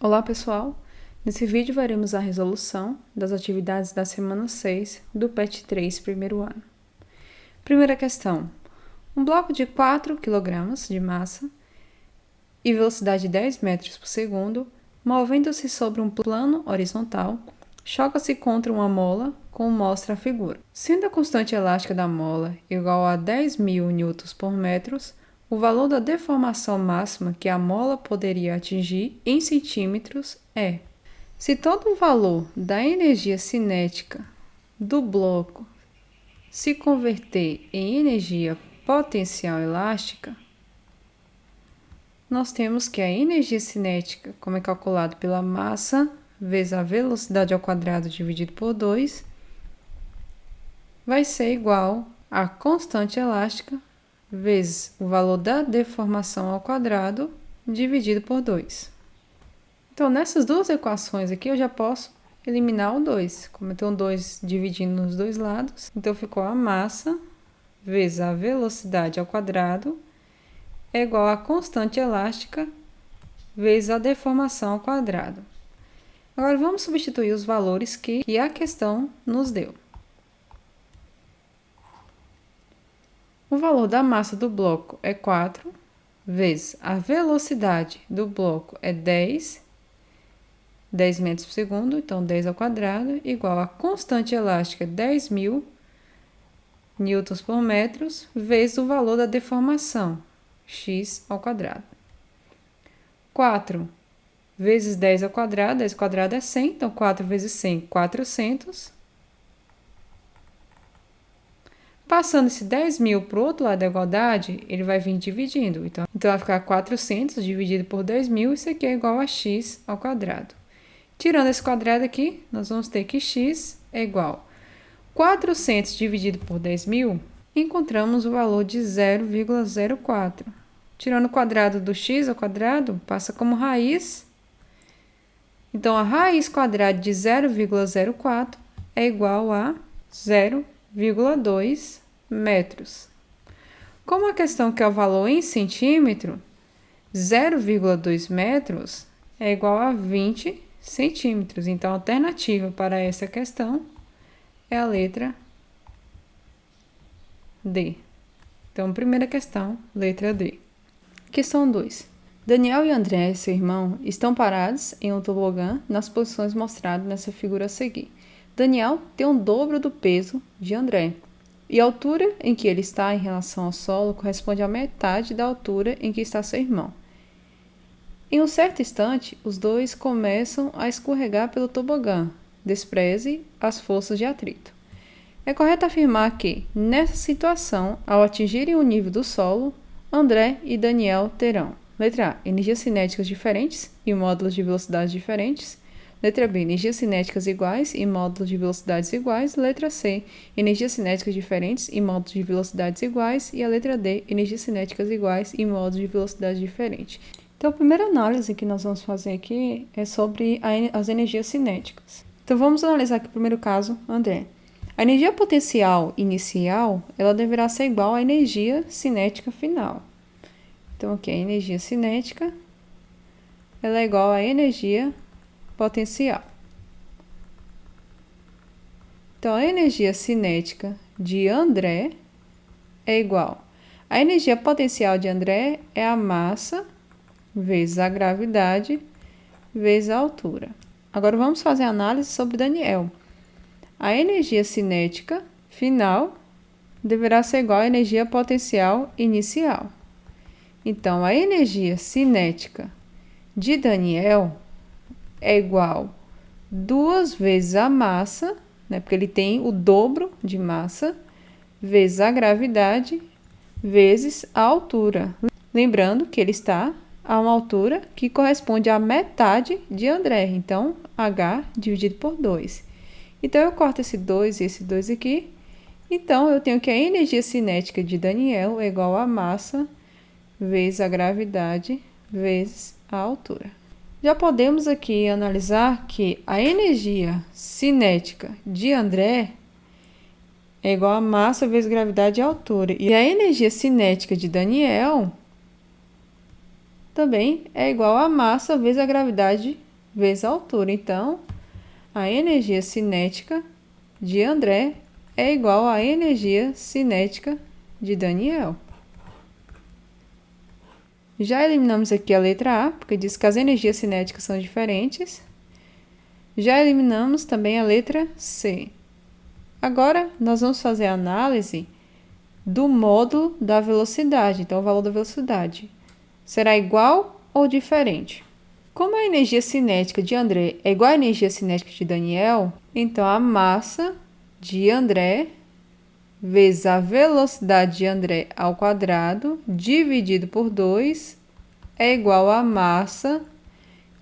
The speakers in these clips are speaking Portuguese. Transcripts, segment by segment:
Olá pessoal, nesse vídeo veremos a resolução das atividades da semana 6 do PET 3 primeiro ano. Primeira questão, um bloco de 4 kg de massa e velocidade de 10 metros por segundo, movendo-se sobre um plano horizontal, choca-se contra uma mola como mostra a figura. Sendo a constante elástica da mola igual a 10.000 newtons por metro, o valor da deformação máxima que a mola poderia atingir em centímetros é: se todo o valor da energia cinética do bloco se converter em energia potencial elástica, nós temos que a energia cinética, como é calculado pela massa vezes a velocidade ao quadrado dividido por 2, vai ser igual a constante elástica vezes o valor da deformação ao quadrado dividido por 2. Então, nessas duas equações aqui, eu já posso eliminar o 2. Como eu tenho 2 dividindo nos dois lados, então ficou a massa vezes a velocidade ao quadrado é igual a constante elástica vezes a deformação ao quadrado. Agora, vamos substituir os valores que a questão nos deu. O valor da massa do bloco é 4, vezes a velocidade do bloco é 10 metros por segundo, então 10 ao quadrado, igual a constante elástica 10.000 newtons por metro, vezes o valor da deformação, x ao quadrado. 4 vezes 10 ao quadrado, 10 ao quadrado é 100, então 4 vezes 100, 400. Passando esse 10.000 para o outro lado da igualdade, ele vai vir dividindo. Então vai ficar 400 dividido por 10.000, isso aqui é igual a x ao quadrado. Tirando esse quadrado aqui, nós vamos ter que x é igual a 400 dividido por 10.000, encontramos o valor de 0,04. Tirando o quadrado do x ao quadrado, passa como raiz. Então, a raiz quadrada de 0,04 é igual a 0,2 metros. Como a questão quer o valor em centímetro, 0,2 metros é igual a 20 centímetros. Então, a alternativa para essa questão é a letra D. Então, primeira questão, letra D. Questão 2. Daniel e André, seu irmão, estão parados em um tobogã nas posições mostradas nessa figura a seguir. Daniel tem o dobro do peso de André, e a altura em que ele está em relação ao solo corresponde à metade da altura em que está seu irmão. Em um certo instante, os dois começam a escorregar pelo tobogã. Despreze as forças de atrito. É correto afirmar que, nessa situação, ao atingirem o nível do solo, André e Daniel terão: letra A, energias cinéticas diferentes e módulos de velocidades diferentes. Letra B, energias cinéticas iguais e módulos de velocidades iguais. Letra C, energias cinéticas diferentes e módulos de velocidades iguais. E a letra D, energias cinéticas iguais e módulos de velocidades diferentes. Então, a primeira análise que nós vamos fazer aqui é sobre as energias cinéticas. Então, vamos analisar aqui o primeiro caso, André. A energia potencial inicial, ela deverá ser igual à energia cinética final. Então, aqui a energia cinética, ela é igual à energia potencial. Então, a energia cinética de André é igual. A energia potencial de André é a massa vezes a gravidade vezes a altura. Agora, vamos fazer a análise sobre Daniel. A energia cinética final deverá ser igual à energia potencial inicial. Então, a energia cinética de Daniel é igual 2 vezes a massa, né, porque ele tem o dobro de massa, vezes a gravidade, vezes a altura. Lembrando que ele está a uma altura que corresponde à metade de André. Então, H dividido por 2. Então, eu corto esse 2 e esse 2 aqui. Então, eu tenho que a energia cinética de Daniel é igual a massa vezes a gravidade vezes a altura. Já podemos aqui analisar que a energia cinética de André é igual a massa vezes gravidade e altura. E a energia cinética de Daniel também é igual a massa vezes a gravidade vezes a altura. Então, a energia cinética de André é igual à energia cinética de Daniel. Já eliminamos aqui a letra A, porque diz que as energias cinéticas são diferentes. Já eliminamos também a letra C. Agora, nós vamos fazer a análise do módulo da velocidade. Então, o valor da velocidade será igual ou diferente? Como a energia cinética de André é igual à energia cinética de Daniel, então a massa de André vezes a velocidade de André ao quadrado dividido por 2 é igual à massa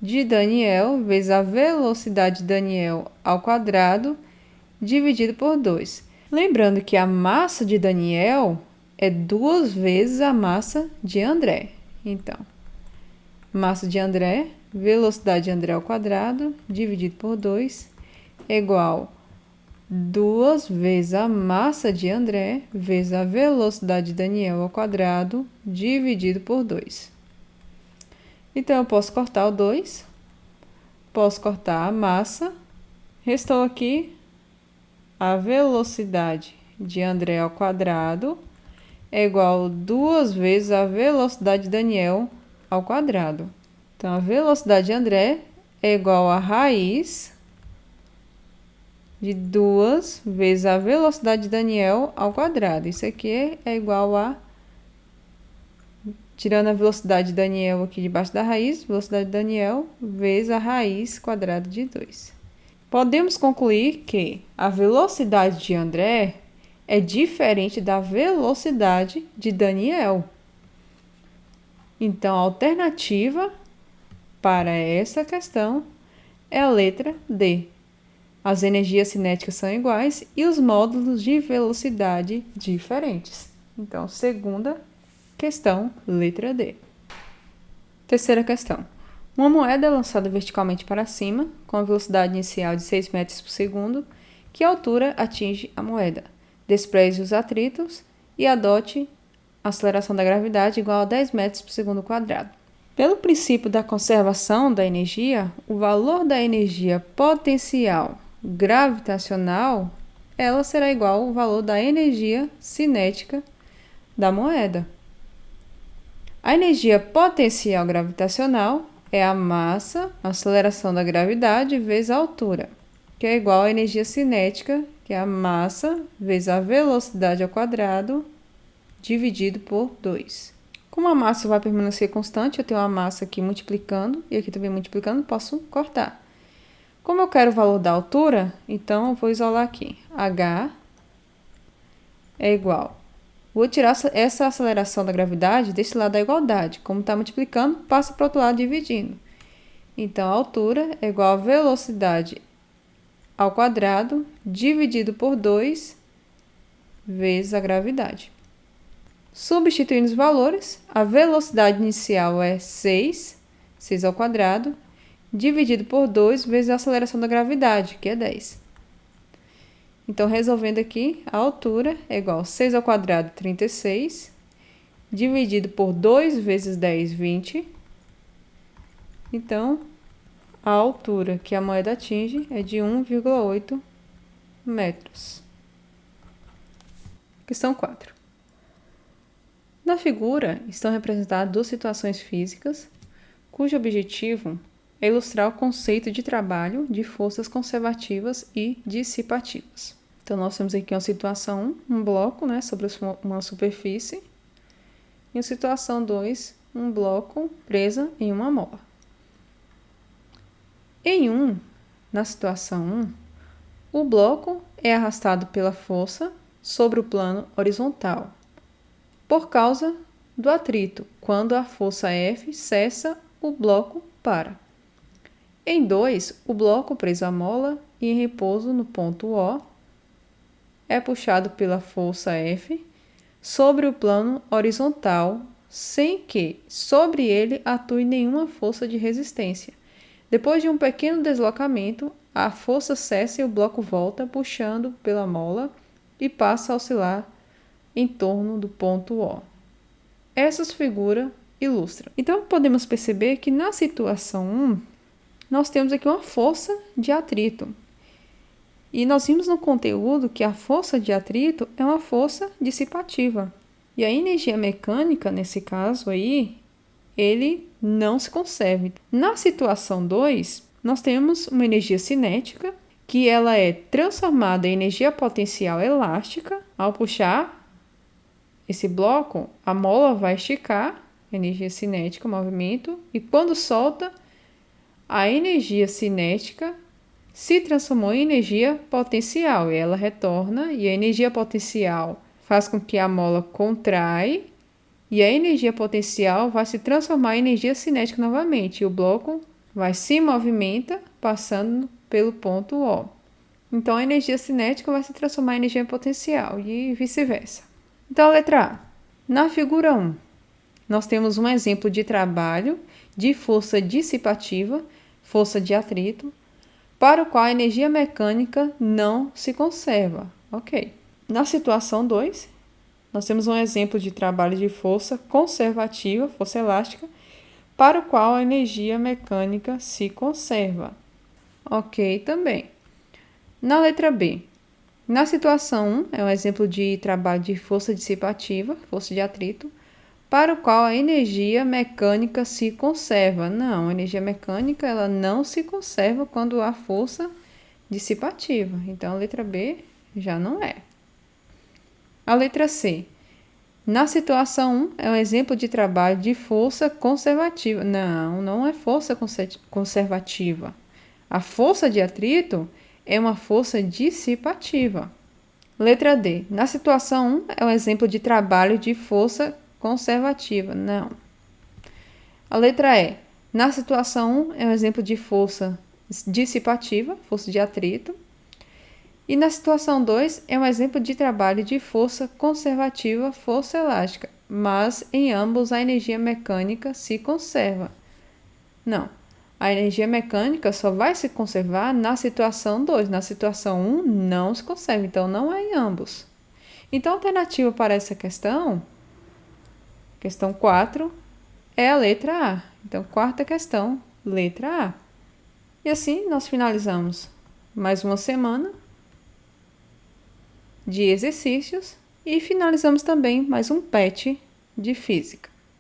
de Daniel vezes a velocidade de Daniel ao quadrado dividido por 2. Lembrando que a massa de Daniel é 2 vezes a massa de André. Então, massa de André, velocidade de André ao quadrado, dividido por 2, é igual 2 vezes a massa de André, vezes a velocidade de Daniel ao quadrado, dividido por 2. Então, eu posso cortar o 2, posso cortar a massa, restou aqui a velocidade de André ao quadrado é igual a 2 vezes a velocidade de Daniel ao quadrado. Então, a velocidade de André é igual a raiz de 2 vezes a velocidade de Daniel ao quadrado. Isso aqui é igual a, tirando a velocidade de Daniel aqui debaixo da raiz, velocidade de Daniel vezes a raiz quadrada de 2. Podemos concluir que a velocidade de André é diferente da velocidade de Daniel. Então, a alternativa para essa questão é a letra D. As energias cinéticas são iguais e os módulos de velocidade diferentes. Então, segunda questão, letra D. Terceira questão. Uma moeda é lançada verticalmente para cima, com a velocidade inicial de 6 metros por segundo. Que altura atinge a moeda? Despreze os atritos e adote a aceleração da gravidade igual a 10 metros por segundo quadrado. Pelo princípio da conservação da energia, o valor da energia potencial gravitacional, ela será igual ao valor da energia cinética da moeda. A energia potencial gravitacional é a massa, a aceleração da gravidade, vezes a altura, que é igual à energia cinética, que é a massa vezes a velocidade ao quadrado, dividido por 2. Como a massa vai permanecer constante, eu tenho a massa aqui multiplicando, e aqui também multiplicando, posso cortar. Como eu quero o valor da altura, então eu vou isolar aqui. H é igual. Vou tirar essa aceleração da gravidade desse lado da igualdade. Como está multiplicando, passa para o outro lado dividindo. Então, a altura é igual a velocidade ao quadrado dividido por 2 vezes a gravidade. Substituindo os valores, a velocidade inicial é 6 ao quadrado, dividido por 2 vezes a aceleração da gravidade, que é 10. Então, resolvendo aqui, a altura é igual a 6 ao quadrado, 36, dividido por 2 vezes 10, 20. Então, a altura que a moeda atinge é de 1,8 metros. Questão 4. Na figura estão representadas duas situações físicas, cujo objetivo é ilustrar o conceito de trabalho de forças conservativas e dissipativas. Então, nós temos aqui uma situação 1, um bloco, sobre uma superfície, e a situação 2, um bloco preso em uma mola. Na situação 1, o bloco é arrastado pela força sobre o plano horizontal, por causa do atrito. Quando a força F cessa, o bloco para. Em 2, o bloco preso à mola e em repouso no ponto O é puxado pela força F sobre o plano horizontal, sem que sobre ele atue nenhuma força de resistência. Depois de um pequeno deslocamento, a força cessa e o bloco volta puxando pela mola e passa a oscilar em torno do ponto O. Essas figuras ilustram. Então, podemos perceber que na situação 1, nós temos aqui uma força de atrito. E nós vimos no conteúdo que a força de atrito é uma força dissipativa. E a energia mecânica, nesse caso aí, ele não se conserva. Na situação 2, nós temos uma energia cinética, que ela é transformada em energia potencial elástica. Ao puxar esse bloco, a mola vai esticar, energia cinética, movimento, e quando solta, a energia cinética se transformou em energia potencial, e ela retorna, e a energia potencial faz com que a mola contrai, e a energia potencial vai se transformar em energia cinética novamente, e o bloco vai se movimenta, passando pelo ponto O. Então, a energia cinética vai se transformar em energia potencial, e vice-versa. Então, a letra A. Na figura 1, nós temos um exemplo de trabalho de força dissipativa, força de atrito, para o qual a energia mecânica não se conserva. Ok. Na situação 2, nós temos um exemplo de trabalho de força conservativa, força elástica, para o qual a energia mecânica se conserva. Ok também. Na letra B, na situação 1, é um exemplo de trabalho de força dissipativa, força de atrito, para o qual a energia mecânica se conserva. Não, a energia mecânica ela não se conserva quando há força dissipativa. Então, a letra B já não é. A letra C. Na situação 1, é um exemplo de trabalho de força conservativa. Não, não é força conservativa. A força de atrito é uma força dissipativa. Letra D. Na situação 1, é um exemplo de trabalho de força conservativa. Não. A letra E. Na situação 1, é um exemplo de força dissipativa, força de atrito. E na situação 2, é um exemplo de trabalho de força conservativa, força elástica. Mas em ambos a energia mecânica se conserva. Não. A energia mecânica só vai se conservar na situação 2. Na situação 1, não se conserva. Então, não é em ambos. Então, a alternativa para essa questão 4, é a letra A. Então, quarta questão, letra A. E assim, nós finalizamos mais uma semana de exercícios e finalizamos também mais um PET de física.